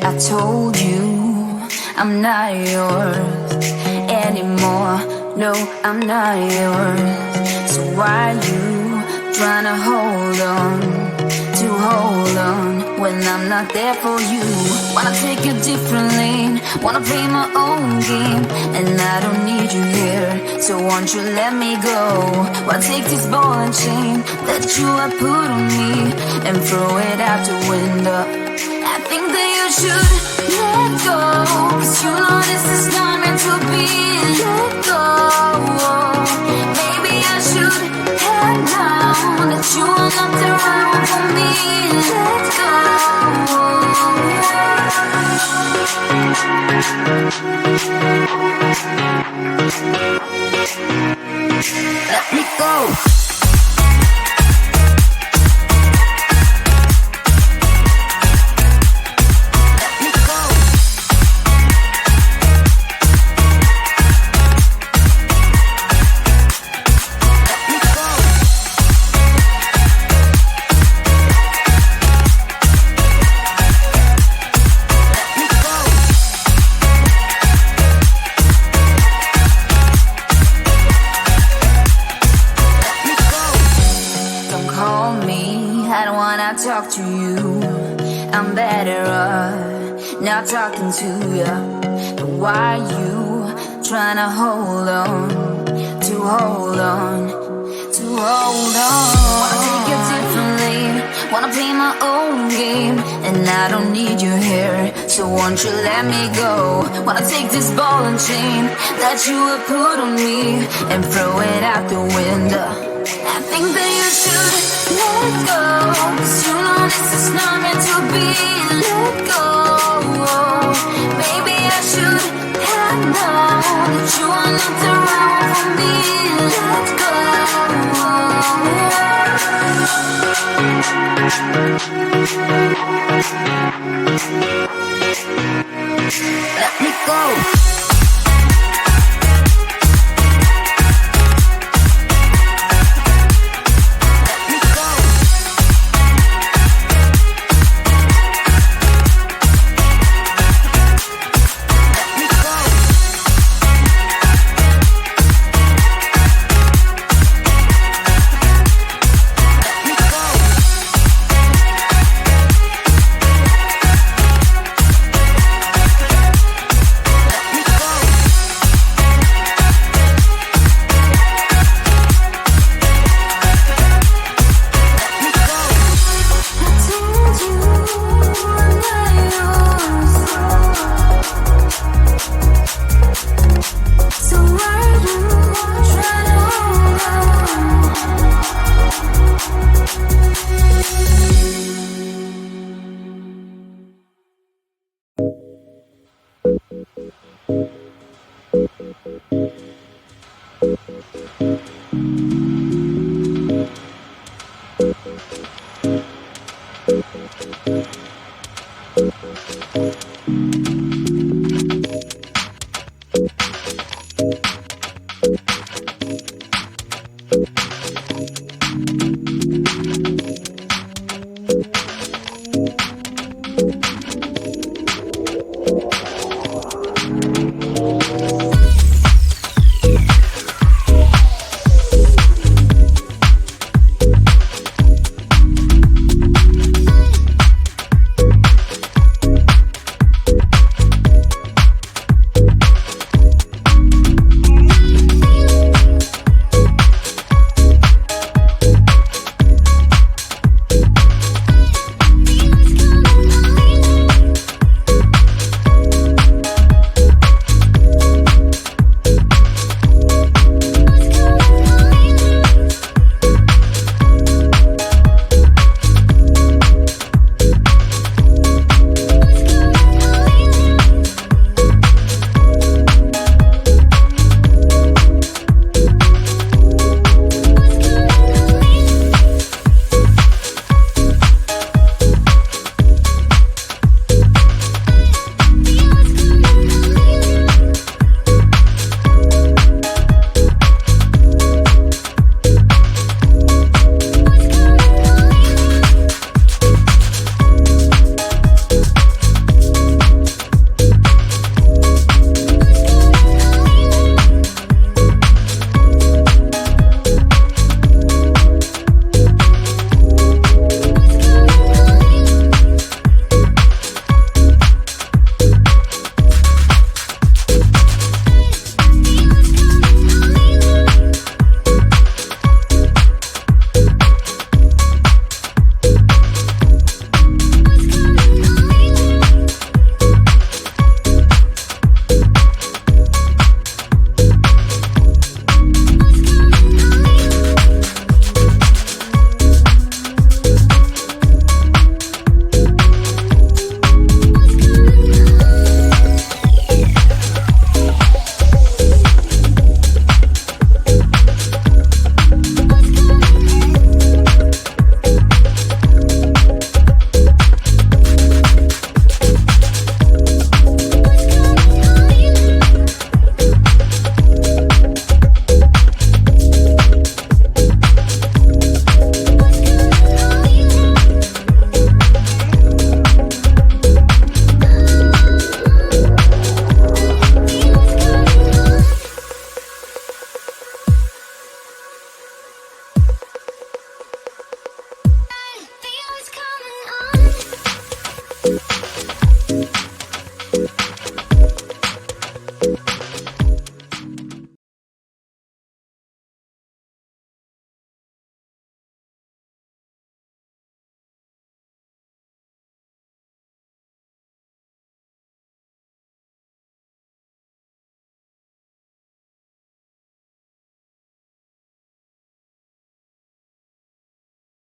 I told you I'm not yours anymore. No, I'm not yours. So why you trying to hold on when I'm not there for you? Wanna take a different lane, wanna play my own game, and I don't need you here, so won't you let me go? Wanna take this ball and chain that you have put on me and throw it out the window. I think that you should let go, 'cause you know this is not meant to be. Let go. Maybe I should have known that you are not the right one for me. Let go. Let me go. Talk to you, I'm better off not talking to you. But why you trying to hold on? Wanna take a different lane, wanna play my own game, and I don't need you here, so won't you let me go? Wanna take this ball and chain that you have put on me and throw it out the window. I think that you should let go, 'cause you know this is not meant to be. Let go. Maybe I should have known that you are not the right one for me. Let go. Let me go.